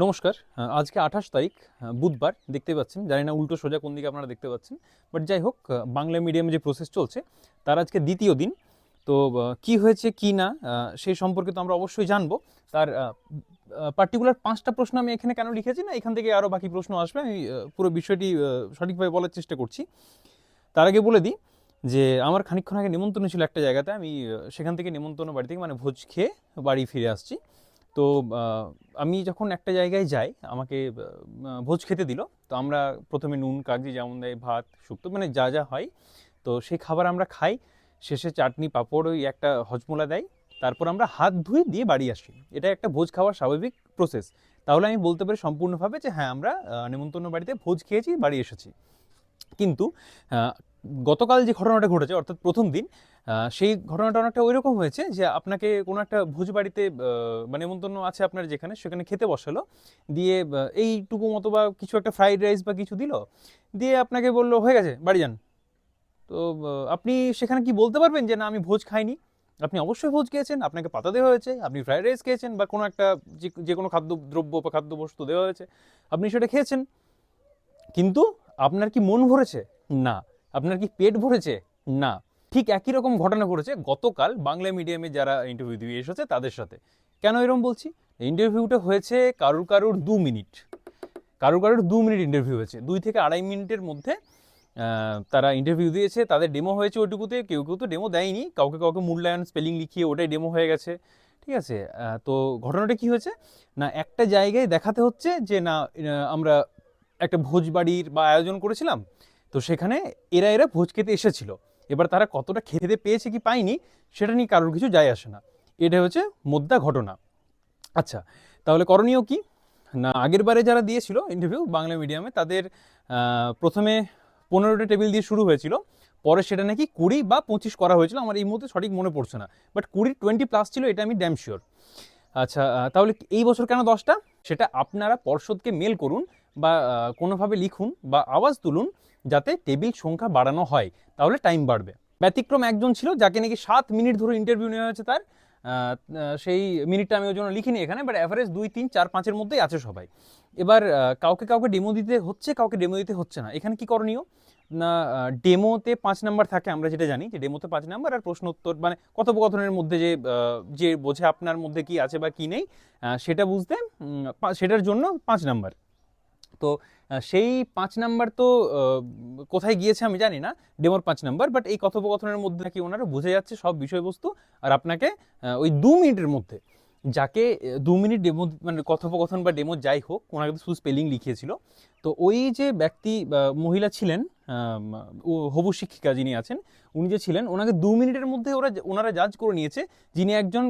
নমস্কার। আজকে ২৮ তারিখ বুধবার দেখতে পাচ্ছেন। জানি না উল্টো সোজা কোন দিকে আপনারা দেখতে পাচ্ছেন। বাট যাই হোক, বাংলা মিডিয়ামে যে প্রসেস চলছে তার আজকে দ্বিতীয় দিন। তো কি হয়েছে কি না সেই সম্পর্কে তো আমরা অবশ্যই জানবো। তার পার্টিকুলার ৫টা প্রশ্ন আমি এখানে কেন লিখেছি না, এখান থেকে আরও বাকি প্রশ্ন আসবে। আমি পুরো বিষয়টি সঠিকভাবে বলার চেষ্টা করছি। তার আগে বলে দিই যে আমার খানিকক্ষণ আগে নেমন্তন্ন ছিল একটা জায়গাতে। আমি সেখান থেকে নেমন্তন্ন বাড়ি থেকে মানে ভোজ খেয়ে বাড়ি ফিরে আসছি। তো আমি যখন একটা জায়গায় যাই, আমাকে ভোজ খেতে দিল। তো আমরা প্রথমে নুন কাগজি যেমন দেয়, ভাত শুক্তো মানে যা যা হয়, তো সেই খাবার আমরা খাই। শেষে চাটনি পাঁপড় ওই একটা হজমোলা দেয়। তারপর আমরা হাত ধুয়ে দিয়ে বাড়ি আসি। এটা একটা ভোজ খাওয়ার স্বাভাবিক প্রসেস। তাহলে আমি বলতে পারি সম্পূর্ণভাবে যে হ্যাঁ, আমরা নেমন্তন্ন বাড়িতে ভোজ খেয়েছি, বাড়ি এসেছি। কিন্তু গতকাল যে ঘটনাটা ঘটেছে অর্থাৎ প্রথম দিন, সেই ঘটনাটা অনেকটা ওই রকম হয়েছে যে আপনাকে কোনো একটা ভোজ বাড়িতে বা নেমন্তন্ন আছে আপনার যেখানে, সেখানে খেতে বসালো। দিয়ে এইটুকু মতো বা কিছু একটা ফ্রাইড রাইস বা কিছু দিল, দিয়ে আপনাকে বললো হয়ে গেছে বাড়ি যান। তো আপনি সেখানে কি বলতে পারবেন যে না, আমি ভোজ খাইনি? আপনি অবশ্যই ভোজ খেয়েছেন, আপনাকে পাতা দেওয়া হয়েছে, আপনি ফ্রাইড রাইস খেয়েছেন বা কোনো একটা যে কোনো খাদ্যদ্রব্য বা খাদ্যবস্তু দেওয়া হয়েছে, আপনি সেটা খেয়েছেন। কিন্তু আপনার কি মন ভরেছে? না। আপনার কি পেট ভরেছে? না। ঠিক একই রকম ঘটনা ঘটেছে গতকাল বাংলা মিডিয়ামে যারা ইন্টারভিউ দিয়ে এসেছে তাদের সাথে। কেন এরকম বলছি? ইন্টারভিউটা হয়েছে কারুর কারুর ২ মিনিট। কারুর কারুর ২ মিনিট ইন্টারভিউ হয়েছে। ২ থেকে ২.৫ মিনিটের মধ্যে তারা ইন্টারভিউ দিয়েছে। তাদের ডেমো হয়েছে ওইটুকুতে। কেউ কেউ তো ডেমো দেয়নি, কাউকে কাউকে মূল্যায়ন স্পেলিং লিখিয়ে ওটাই ডেমো হয়ে গেছে। ঠিক আছে। তো ঘটনাটা কি হয়েছে না, একটা জায়গায় দেখাতে হচ্ছে যে না, আমরা একটা ভোজ বাড়ির বা আয়োজন করেছিলাম। তো সেখানে এরা এরা ভোজ খেতে এসেছিল। এবার তারা কতটা খেতে পেয়েছে কি পায়নি সেটা নিয়ে কারোর কিছু যায় আসে না। এটা হচ্ছে মোদ্দা ঘটনা। আচ্ছা, তাহলে করণীয় কি না, আগের বারে যারা দিয়েছিল ইন্টারভিউ বাংলা মিডিয়ামে তাদের প্রথমে ১৫টা টেবিল দিয়ে শুরু হয়েছিল। পরে সেটা নাকি ২০ বা ২৫ করা হয়েছিল। আমার এই মুহূর্তে সঠিক মনে পড়ছে না, বাট ২০ ছিল, এটা আমি ড্যাম শিওর। আচ্ছা, তাহলে এই বছর কেন ১০টা? সেটা আপনারা পর্ষদকে মেল করুন বা কোনোভাবে লিখুন বা আওয়াজ তুলুন যাতে টেবিল সংখ্যা বাড়ানো হয়, তাহলে টাইম বাড়বে। ব্যতিক্রম একজন ছিল যাকে নাকি ৭ মিনিট ধরে ইন্টারভিউ নেওয়া হয়েছে তার। সেই মিনিটটা আমি ওই জন্য লিখিনি এখানে, বাট অ্যাভারেজ ২, ৩, ৪, ৫-এর মধ্যেই আছে সবাই। এবার কাউকে কাউকে ডেমো দিতে হচ্ছে, কাউকে ডেমো দিতে হচ্ছে না। এখানে কি করণীয় না, ডেমোতে ৫ নাম্বার থাকে, আমরা যেটা জানি যে ডেমোতে ৫ নাম্বার, আর প্রশ্ন উত্তর মানে কথোপকথনের মধ্যে যে যে বোঝে আপনার মধ্যে কি আছে বা কি নেই সেটা বুঝতে, সেটার জন্য ৫ নাম্বার। তো সেই ৫ নাম্বার তো কোথায় গিয়েছে আমি জানি না, ডেমোর ৫ নাম্বার। বাট এই কথোপকথনের মধ্যে নাকি ওনারা বুঝে যাচ্ছে সব বিষয়বস্তু। আর আপনাকে ওই ২ মিনিটের মধ্যে, যাকে ২ মিনিট ডেমো মানে কথোপকথন বা ডেমো যাই হোক, ওনাকে তো শুধু স্পেলিং লিখিয়েছিল। তো ওই যে ব্যক্তি মহিলা ছিলেন, ও হবু শিক্ষিকা যিনি আছেন, উনি যে ছিলেন, ওনাকে ২ মিনিটের মধ্যে ওনারা জাজ করে নিয়েছে যিনি একজন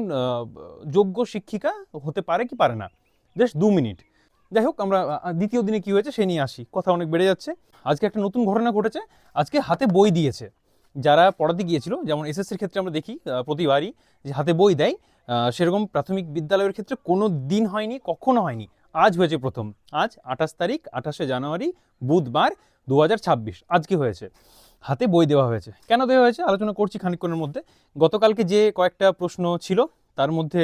যোগ্য শিক্ষিকা হতে পারে কি পারে না। Just ২ minute. যাই হোক, আমরা দ্বিতীয় দিনে কি হয়েছে সে নিয়ে আসি, কথা অনেক বেড়ে যাচ্ছে। আজকে একটা নতুন ঘটনা ঘটেছে। আজকে হাতে বই দিয়েছে যারা পড়াতে গিয়েছিল। যেমন এসএসসির ক্ষেত্রে আমরা দেখি প্রতিবারই যে হাতে বই দেয়, সেরকম প্রাথমিক বিদ্যালয়ের ক্ষেত্রে কোনো দিন হয়নি, কখনো হয়নি। আজ হয়েছে প্রথম। আজ ২৮ তারিখ, ২৮শে জানুয়ারি, বুধবার ২০২৬, আজকে হয়েছে। হাতে বই দেওয়া হয়েছে। কেন দেওয়া হয়েছে আলোচনা করছি খানিকক্ষণের মধ্যে। গতকালকে যে কয়েকটা প্রশ্ন ছিল তার মধ্যে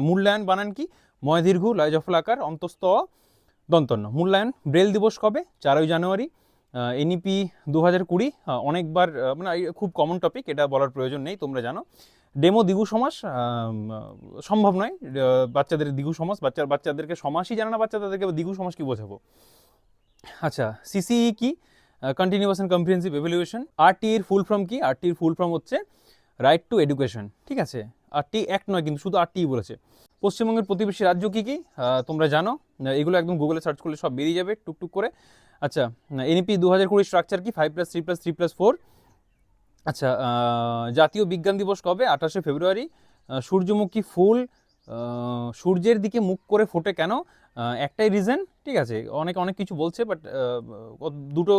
মূল্যায়ন বানান কি, ময় দীর্ঘ লয় জফল আকার অন্তস্থ দন্তন্য। মূল্যায়ন ব্রেল দিবস কবে? ৪ই জানুয়ারি। এনইপি ২০২০, অনেকবার মানে খুব কমন টপিক, এটা বলার প্রয়োজন নেই, তোমরা জানো। ডেমো দ্বিগু সমাস সম্ভব নয়, বাচ্চাদের দ্বিগু সমাস, বাচ্চাদেরকে সমাসই জানে না বাচ্চা, তাদেরকে দ্বিগু সমাস কি বোঝাবো? আচ্ছা, সিসিই কি? Continuous and comprehensive evaluation. আরটির ফুল ফর্ম কি? আরটির ফুল ফর্ম হচ্ছে রাইট টু এডুকেশন। ঠিক আছে, আরটি অ্যাক্ট নয়, কিন্তু শুধু আরটিই বলেছে। পশ্চিমবঙ্গের প্রতিবেশী রাজ্য কী কী তোমরা জানো, এগুলো একদম গুগলে সার্চ করলে সব বেরিয়ে যাবে টুকটুক করে। আচ্ছা, এনইপি ২০২০ স্ট্রাকচার কি? 5+3+3+4। আচ্ছা, জাতীয় বিজ্ঞান দিবস কবে? ২৮শে ফেব্রুয়ারি। সূর্যমুখী ফুল সূর্যের দিকে মুখ করে ফোটে কেন? একটাই রিজন। ঠিক আছে, অনেক অনেক কিছু বলছে, বাট দুটো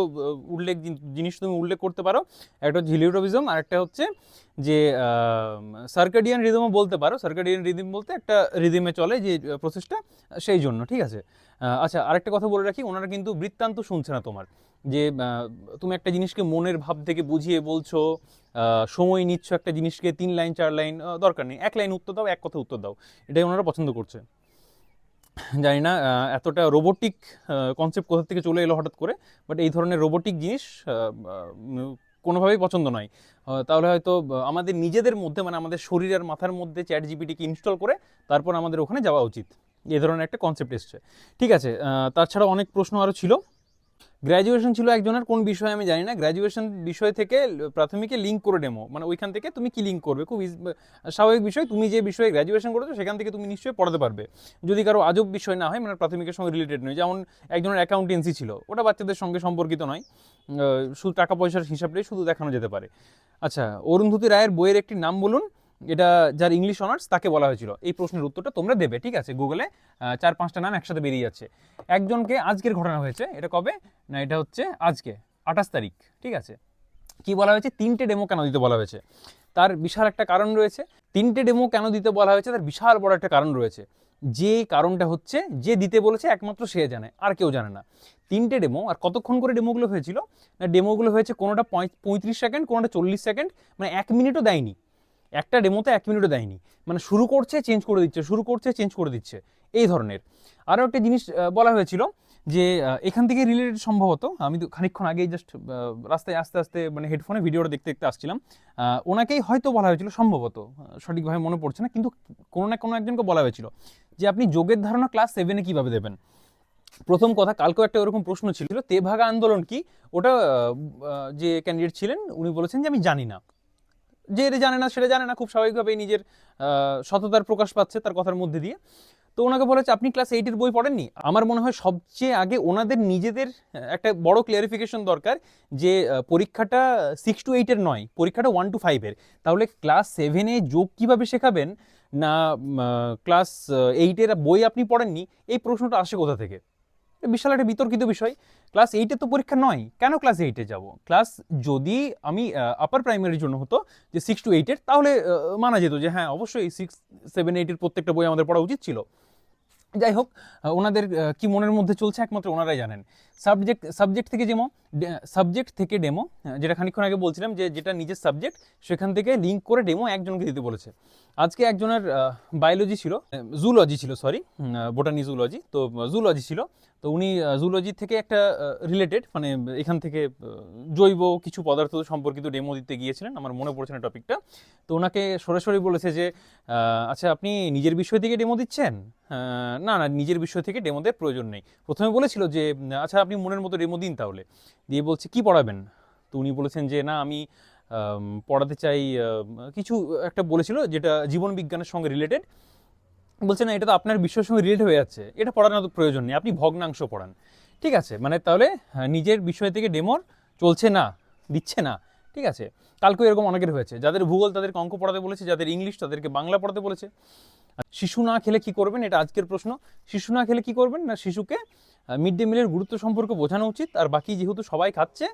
জিনিস তুমি উল্লেখ করতে পারো। একটা হচ্ছে হিলিওট্রপিজম, আর একটা হচ্ছে যে সার্কাডিয়ান রিদমও বলতে পারো। সার্কাডিয়ান রিদম বলতে একটা রিদমে চলে যে প্রসেসটা, সেই জন্য। ঠিক আছে। আচ্ছা, আরেকটা কথা বলে রাখি, ওনারা কিন্তু বৃত্তান্ত শুনছে না তোমার। যে তুমি একটা জিনিসকে মনের ভাব থেকে বুঝিয়ে বলছো, সময় নিচ্ছ একটা জিনিসকে, ৩ লাইন ৪ লাইন দরকার নেই, ১ লাইন উত্তর দাও, এক কথা উত্তর দাও, এটাই ওনারা পছন্দ করছে। জানি না এতটা রোবোটিক কনসেপ্ট কোথা থেকে চলে এলো হঠাৎ করে, বাট এই ধরনের রোবোটিক জিনিস কোনোভাবেই পছন্দ নয়। তাহলে হয়তো আমাদের নিজেদের মধ্যে, মানে আমাদের শরীর আর মাথার মধ্যে চ্যাট জিপিটিকে ইনস্টল করে তারপর আমাদের ওখানে যাওয়া উচিত, এই ধরনের একটা কনসেপ্ট এসছে। ঠিক আছে, তাছাড়া অনেক প্রশ্ন আরও ছিল। গ্র্যাজুয়েশন ছিল একজনের, কোন বিষয়ে আমি জানি না। গ্র্যাজুয়েশন বিষয় থেকে প্রাথমিকে লিঙ্ক করে ডেমো, মানে ওইখান থেকে তুমি কি লিঙ্ক করবে, খুব স্বাভাবিক বিষয়। তুমি যে বিষয়ে গ্র্যাজুয়েশন করেছো সেখান থেকে তুমি নিশ্চয়ই পড়াতে পারবে, যদি কারো আজব বিষয় না হয়, মানে প্রাথমিকের সঙ্গে রিলেটেড নয়। যেমন একজনের অ্যাকাউন্টেন্সি ছিল, ওটা বাচ্চাদের সঙ্গে সম্পর্কিত নয়, শুধু টাকা পয়সার হিসাবটাই শুধু দেখানো যেতে পারে। আচ্ছা, অরুন্ধতী রায়ের বইয়ের একটি নাম বলুন, এটা যার ইংলিশ অনার্স তাকে বলা হয়েছিল। এই প্রশ্নের উত্তরটা তোমরা দেবে, ঠিক আছে? গুগলে 4-5টা নাম একসাথে বেরিয়ে যাচ্ছে। একজনকে আজকের ঘটনা হয়েছে, এটা কবে না, এটা হচ্ছে আজকে 28 তারিখ, ঠিক আছে? কি বলা হয়েছে, 3টে ডেমো কেন দিতে বলা হয়েছে, তার বিশাল একটা কারণ রয়েছে। 3টে ডেমো কেন দিতে বলা হয়েছে তার বিশাল বড় একটা কারণ রয়েছে। যে কারণটা হচ্ছে, যে দিতে বলেছে একমাত্র সে জানে, আর কেউ জানে না। 3টে ডেমো, আর কতক্ষণ করে ডেমোগুলো হয়েছিল না, ডেমোগুলো হয়েছে কোনোটা 35 সেকেন্ড, কোনোটা 40 সেকেন্ড, মানে 1 মিনিটও দেয়নি। একটা ডেমোতে 1 মিনিটও দেয়নি, মানে শুরু করছে চেঞ্জ করে দিচ্ছে, শুরু করছে চেঞ্জ করে দিচ্ছে, এই ধরনের। আরও একটা জিনিস বলা হয়েছিল যে এখান থেকে রিলেটেড সম্ভবত, আমি তো খানিকক্ষণ আগেই জাস্ট রাস্তায় আস্তে আস্তে মানে হেডফোনে ভিডিওটা দেখতে দেখতে আসছিলাম, ওনাকেই হয়তো বলা হয়েছিল সম্ভবত, সঠিকভাবে মনে পড়ছে না, কিন্তু কোনো না কোনো একজনকে বলা হয়েছিল যে আপনি যোগের ধারণা ক্লাস 7-এ কীভাবে দেবেন। প্রথম কথা, কালকেও একটা ওরকম প্রশ্ন ছিল, তেভাগা আন্দোলন কি, ওটা যে ক্যান্ডিডেট ছিলেন উনি বলেছেন যে আমি জানি না। যে এটা জানে না সেটা জানে না, খুব স্বাভাবিকভাবেই নিজের সততার প্রকাশ পাচ্ছে তার কথার মধ্যে দিয়ে। তো ওনাকে বলেছে আপনি ক্লাস 8-এর বই পড়েননি। আমার মনে হয় সবচেয়ে আগে ওনাদের নিজেদের একটা বড় ক্লিয়ারিফিকেশন দরকার যে পরীক্ষাটা 6 to 8-এর নয়, পরীক্ষাটা 1 to 5-এর। তাহলে ক্লাস 7-এ যোগ কীভাবে শেখাবেন, না ক্লাস 8-এর বই আপনি পড়েননি, এই প্রশ্নটা আসে কোথা থেকে? বিশাল একটা বিতর্কিত বিষয়। ক্লাস 8-এ তো পরীক্ষা নয়, কেন ক্লাস 8-এ যাব? ক্লাস যদি আমি আপার প্রাইমারির জন্য হতো যে 6 to 8-এর, তাহলে মানা যেত যে হ্যাঁ অবশ্যই 6, 7, 8-এর প্রত্যেকটা বই আমাদের পড়া উচিত ছিল। যাই হোক, ওনাদের কি মনের মধ্যে চলছে একমাত্র ওনারাই জানেন। সাবজেক্ট থেকে ডেমো, যেটা খানিকক্ষণ আগে বলছিলাম, যে যেটা নিজের সাবজেক্ট সেখান থেকে লিঙ্ক করে ডেমো একজনকে দিতে বলেছে। আজকে একজনের বায়োলজি ছিল, জুলজি ছিল, সরি, বোটানি জুলজি, তো জুলজি ছিল। তো উনি জুলজি থেকে একটা রিলেটেড, মানে এখান থেকে জৈব কিছু পদার্থ সম্পর্কিত ডেমো দিতে গিয়েছিলেন, আমার মনে পড়ছে না টপিকটা। তো ওনাকে সরাসরি বলেছে যে আচ্ছা আপনি নিজের বিষয় থেকে ডেমো দিচ্ছেন? না না, নিজের বিষয় থেকে ডেমোদের প্রয়োজন নেই। প্রথমে বলেছিল যে আচ্ছা আপনি মনের মতো ডেমো দিন তাহলে। দিয়ে বলছে কি পড়াবেন? তো উনি বলেছেন যে না আমি পড়াতে চাই কিছু একটা বলেছিল যেটা জীবন বিজ্ঞানের সঙ্গে রিলেটেড। বলছে না এটা তো আপনার বিষয়ের সঙ্গে রিলেট হয়ে যাচ্ছে, এটা পড়ানোর তো প্রয়োজন নেই, আপনি ভগ্নাংশ পড়ান। ঠিক আছে, মানে তাহলে নিজের বিষয় থেকে ডেমোর চলছে না, দিচ্ছে না। ঠিক আছে, কালকেও এরকম অনেকের হয়েছে, যাদের ভূগোল তাদেরকে অঙ্ক পড়াতে বলেছে, যাদের ইংলিশ তাদেরকে বাংলা পড়াতে বলেছে। শিশু না খেলে কি করবেন, এটা আজকের প্রশ্ন। শিশু না খেলে কি করবেন না, শিশুকে মিড ডে মিলের গুরুত্ব সম্পর্কে বোঝানো উচিত, আর বাকি যেহেতু সবাই খাচ্ছে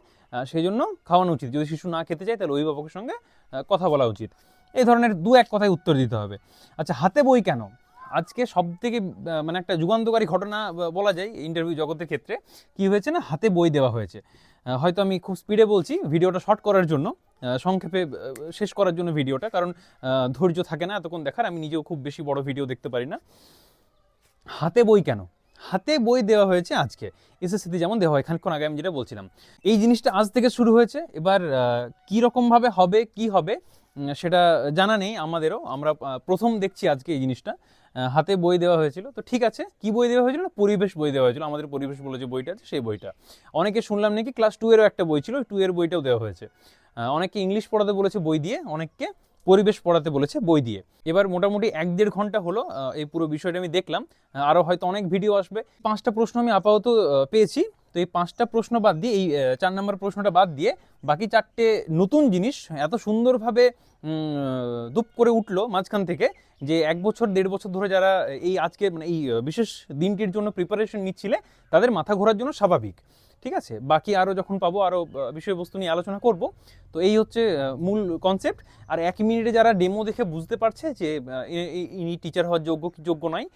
সেই জন্য খাওয়ানো উচিত। যদি শিশু না খেতে চায় তাহলে অভিভাবকের সঙ্গে কথা বলা উচিত। এই ধরনের 2-1 কথায় উত্তর দিতে হবে। আচ্ছা, হাতে বই কেন? আজকে সব থেকে মানে একটা যুগান্তকারী ঘটনা বলা যায় ইন্টারভিউ জগতের ক্ষেত্রে। কি হয়েছে না, হাতে বই দেওয়া হয়েছে। হয়তো আমি খুব স্পিডে বলছি ভিডিওটা শর্ট করার জন্য, সংক্ষেপে শেষ করার জন্য ভিডিওটা, কারণ ধৈর্য থাকে না এতক্ষণ দেখার, আমি নিজেও খুব বেশি বড় ভিডিও দেখতে পারি না। হাতে বই কেন? হাতে বই দেওয়া হয়েছে আজকে, এসএসসিতে যেমন দেওয়া হয়, খানিকক্ষণ আগে আমি যেটা বলছিলাম। এই জিনিসটা আজ থেকে শুরু হয়েছে। এবার কীরকমভাবে হবে, কি হবে সেটা জানা নেই আমাদেরও। আমরা প্রথম দেখছি আজকে এই জিনিসটা, হাতে বই দেওয়া হয়েছিল। তো ঠিক আছে, কি বই দেওয়া হয়েছিল না, পরিবেশ বই দেওয়া হয়েছিল। আমাদের পরিবেশ বলে যে বইটা আছে সেই বইটা। অনেকে শুনলাম নাকি ক্লাস 2-এরও একটা বই ছিল, 2-এর বইটাও দেওয়া হয়েছে। অনেকে ইংলিশ পড়াতে বলেছে বই দিয়ে, অনেককে পরিবেশ পড়াতে বলেছে বই দিয়ে। এবার মোটামুটি 1-1.5 ঘন্টা হলো এই পুরো বিষয়টা আমি দেখলাম, আরও হয়তো অনেক ভিডিও আসবে। 5টা প্রশ্ন আমি আপাতত পেয়েছি। তো এই 5টা প্রশ্ন বাদ দিয়ে, এই 4 নম্বর প্রশ্নটা বাদ দিয়ে বাকি 4টে নতুন জিনিস এত সুন্দরভাবে দুপ করে উঠলো মাঝখান থেকে, যে 1 বছর 1.5 বছর ধরে যারা এই আজকে মানে এই বিশেষ দিনটির জন্য প্রিপারেশন নিচ্ছিলে তাদের মাথা ঘোরার জন্য স্বাভাবিক। ঠিক আছে, বাকি আরও যখন পাবো আরও বিষয়বস্তু নিয়ে আলোচনা করব। তো এই হচ্ছে মূল কনসেপ্ট। আর 1 মিনিটে যারা ডেমো দেখে বুঝতে পারছে যে ইনি টিচার হওয়ার যোগ্য কি যোগ্য নয়,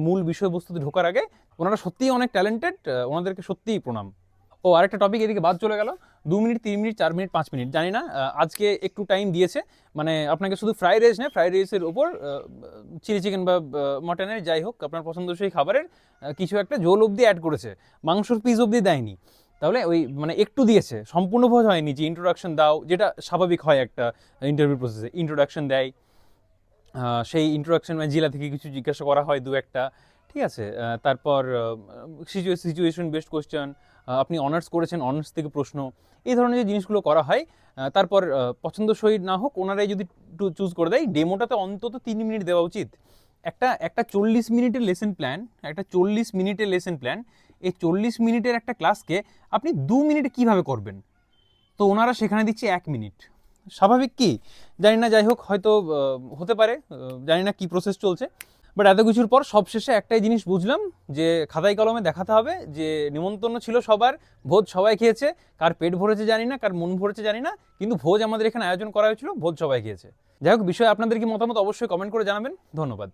মূল বিষয়বস্তুতে ঢোকার আগে ওনারা সত্যিই অনেক ট্যালেন্টেড, ওনাদেরকে সত্যিই প্রণাম। ও আরেকটা টপিক এদিকে বাদ চলে গেল, 2 মিনিট 3 মিনিট 4 মিনিট 5 মিনিট জানি না, আজকে একটু টাইম দিয়েছে, মানে আপনাকে শুধু ফ্রাইড রাইস নেই, ফ্রাইড রাইসের ওপর চিলি চিকেন বা মটনের যাই হোক আপনার পছন্দসই খাবারের কিছু একটা ঝোল অবধি অ্যাড করেছে, মাংসর পিস অবধি দেয়নি। তাহলে ওই মানে একটু দিয়েছে, সম্পূর্ণ ভোজ হয়নি যে ইন্ট্রোডাকশন দাও, যেটা স্বাভাবিক হয় একটা ইন্টারভিউ প্রসেসে, ইন্ট্রোডাকশন দেয়, সেই ইন্ট্রোডাকশন মানে জেলা থেকে কিছু জিজ্ঞাসা করা হয় দু একটা, ঠিক আছে, তারপর সিচুয়েশন বেসড কোয়েশ্চেন, আপনি অনার্স করেছেন অনার্স থেকে প্রশ্ন, এই ধরনের যে জিনিসগুলো করা হয়, তারপর পছন্দসই না হোক ওনারাই যদি চুজ করে দেয়, ডেমোটাতে অন্তত 3 মিনিট দেওয়া উচিত। একটা 40 মিনিটের লেসন প্ল্যান, একটা 40 মিনিটের লেসন প্ল্যান, এই 40 মিনিটের একটা ক্লাসকে আপনি 2 মিনিটে কীভাবে করবেন? তো ওনারা সেখানে দিচ্ছে 1 মিনিট। স্বাভাবিক কি জানি না, যাই হোক হয়তো হতে পারে, জানি না কি প্রসেস চলছে, বাট এত কিছুর পর সবশেষে একটাই জিনিস বুঝলাম যে খাতায় কলমে দেখাতে হবে যে নিমন্ত্রণ ছিল সবার, ভোজ সবাই খেয়েছে, কার পেট ভরেছে জানি না, কার মন ভরেছে জানি না, কিন্তু ভোজ আমাদের এখানে আয়োজন করা হয়েছিল, ভোজ সবাই খেয়েছে। যাই হোক, বিষয়ে আপনাদের কি মতামত অবশ্যই কমেন্ট করে জানাবেন। ধন্যবাদ।